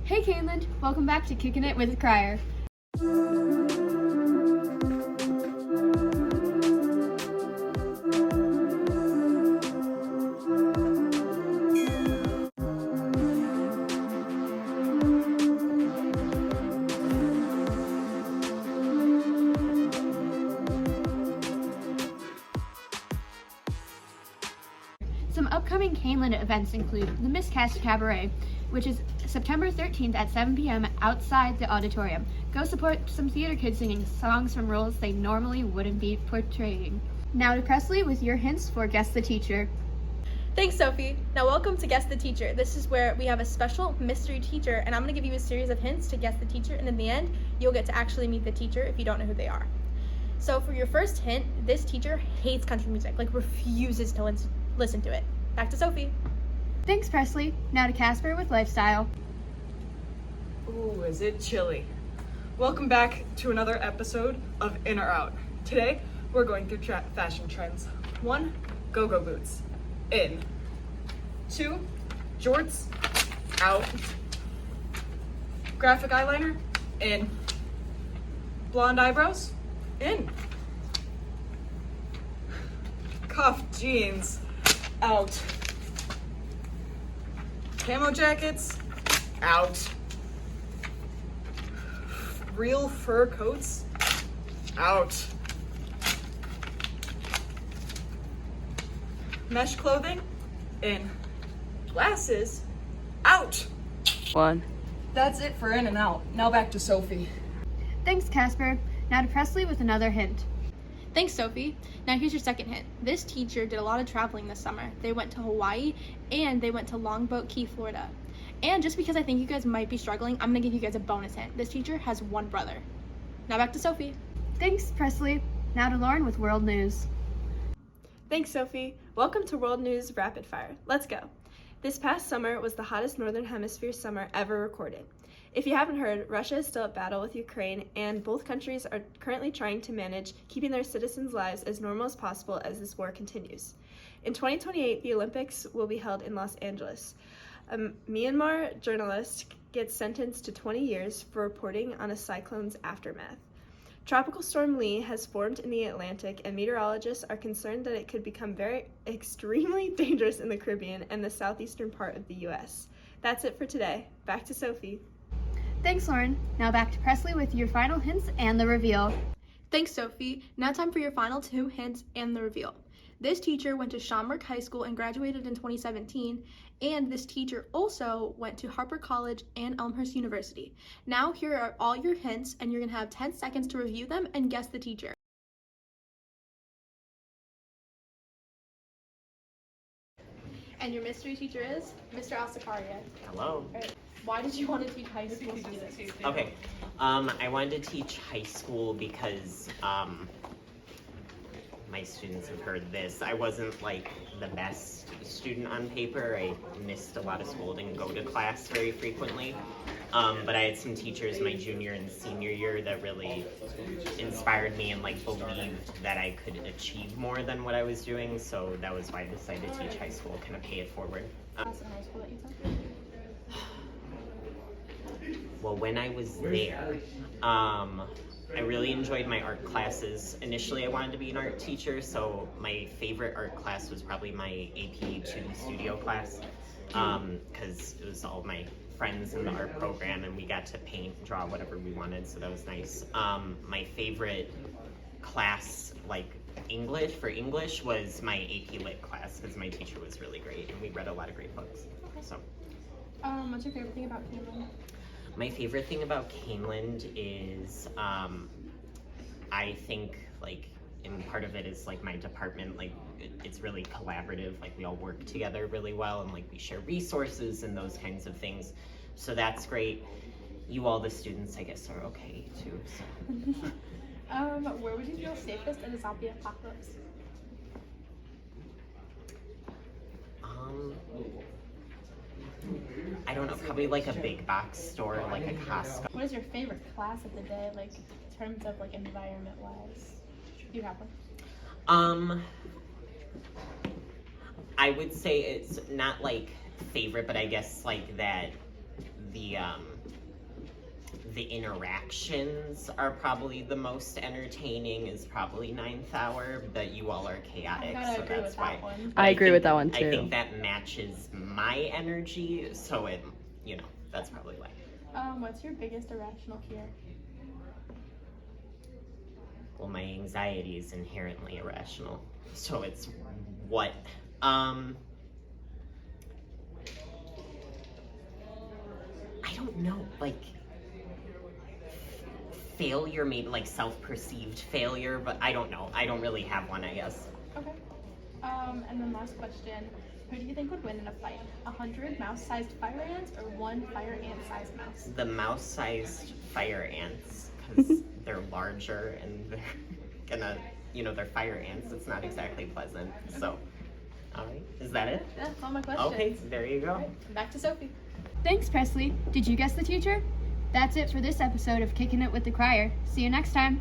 Hey Kaylin, welcome back to Kickin' It with Krier. Some upcoming Kaylin events include the Miscast Cabaret, which is September 13th at 7 p.m. outside the auditorium. Go support some theater kids singing songs from roles they normally wouldn't be portraying. Now to Presley with your hints for Guess the Teacher. Thanks, Sophie. Now welcome to Guess the Teacher. This is where we have a special mystery teacher, and I'm going to give you a series of hints to guess the teacher, and in the end, you'll get to actually meet the teacher if you don't know who they are. So for your first hint, this teacher hates country music, like refuses to listen to it. Back to Sophie. Thanks, Presley. Now to Casper with Lifestyle. Ooh, is it chilly? Welcome back to another episode of In or Out. Today, we're going through fashion trends. 1, go-go boots. In. 2, jorts. Out. Graphic eyeliner. In. Blonde eyebrows. In. Cuffed jeans. Out. Camo jackets. Out. Real fur coats. Out. Mesh clothing. In. Glasses. Out. 1. That's it for In and Out. Now back to Sophie. Thanks, Casper. Now to Presley with another hint. Thanks, Sophie. Now here's your second hint. This teacher did a lot of traveling this summer. They went to Hawaii and they went to Longboat Key, Florida. And just because I think you guys might be struggling, I'm gonna give you guys a bonus hint. This teacher has one brother. Now back to Sophie. Thanks, Presley. Now to Lauren with World News. Thanks, Sophie. Welcome to World News Rapid Fire. Let's go. This past summer was the hottest Northern Hemisphere summer ever recorded. If you haven't heard, Russia is still at battle with Ukraine, and both countries are currently trying to manage keeping their citizens' lives as normal as possible as this war continues. In 2028, the Olympics will be held in Los Angeles. A Myanmar journalist gets sentenced to 20 years for reporting on a cyclone's aftermath. Tropical Storm Lee has formed in the Atlantic, and meteorologists are concerned that it could become extremely dangerous in the Caribbean and the southeastern part of the U.S. That's it for today. Back to Sophie. Thanks, Lauren. Now back to Presley with your final hints and the reveal. Thanks, Sophie. Now time for your final 2 hints and the reveal. This teacher went to Schaumburg High School and graduated in 2017, and this teacher also went to Harper College and Elmhurst University. Now here are all your hints, and you're going to have 10 seconds to review them and guess the teacher. And your mystery teacher is Mr. Alsakaria. Hello. Right. Why did you want to teach high school students? Okay. I wanted to teach high school because my students have heard this. I wasn't like the best student on paper. I missed a lot of school, didn't go to class very frequently. But I had some teachers my junior and senior year that really inspired me and like believed that I could achieve more than what I was doing. So that was why I decided to teach high school, kind of pay it forward. Class in high school that you took? Well, when I was there, I really enjoyed my art classes. Initially, I wanted to be an art teacher, so my favorite art class was probably my AP 2D studio class, because it was all my friends in the art program, and we got to paint, draw, whatever we wanted, so that was nice. My favorite class, like English, was my AP Lit class, because my teacher was really great, and we read a lot of great books. Okay. So. What's your favorite thing about Cleveland? My favorite thing about Caneland is, I think, like, and part of it is, like, my department, like, it's really collaborative, like, we all work together really well, and, like, we share resources and those kinds of things, so that's great. You all, the students, I guess, are okay, too, so. Where would you feel safest in a zombie apocalypse? I don't know, probably like a big box store, like a Costco. What is your favorite class of the day, like in terms of like environment wise? Do you have one? I would say it's not like favorite, but I guess like that the interactions are probably the most entertaining, is probably Ninth Hour, but you all are chaotic, so that's why. I agree with that one I too. think that matches my energy, so it, that's probably why. What's your biggest irrational fear? Well, my anxiety is inherently irrational, so it's what? I don't know, like, failure, maybe like self-perceived failure, but I don't know. I don't really have one, I guess. Okay. And then last question. Who do you think would win in a fight? 100 mouse-sized fire ants or 1 fire ant-sized mouse? The mouse-sized fire ants, because they're larger and they're gonna, they're fire ants. It's not exactly pleasant. So, all right, is that it? Yeah, that's all my questions. Okay, there you go. All right, back to Sophie. Thanks, Presley. Did you guess the teacher? That's it for this episode of Kicking It with the Crier. See you next time.